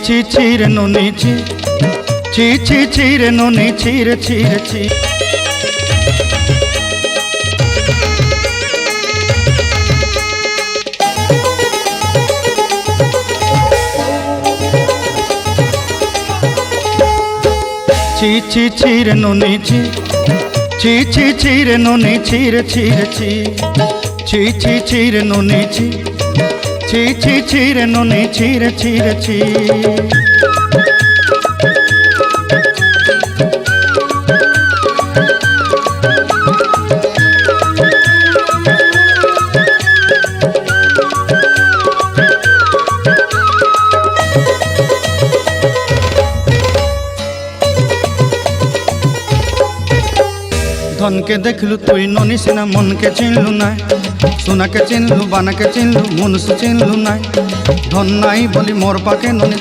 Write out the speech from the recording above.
ছি ছি রে ননি ছি, ছি ছি ছি রে ননি ছি রে ছি রে ছি। ছি ছি ছি রে ননি ছি, ছি ছি ছি রে ননি ছি রে ছি রে ছি। ছি ছি ছি রে ননি ছি, ছি ছি ছি রে ননি ছি রে ছি রে ছি। ধনকে দেখলু তুই ননি সিনা, মনকে চিনলু নাই। সোনাকে চিনলু, বানাকে চিনলু, মনুষ্য চিনলু নাই। ধন নাই বলি মোর পাকে ননি।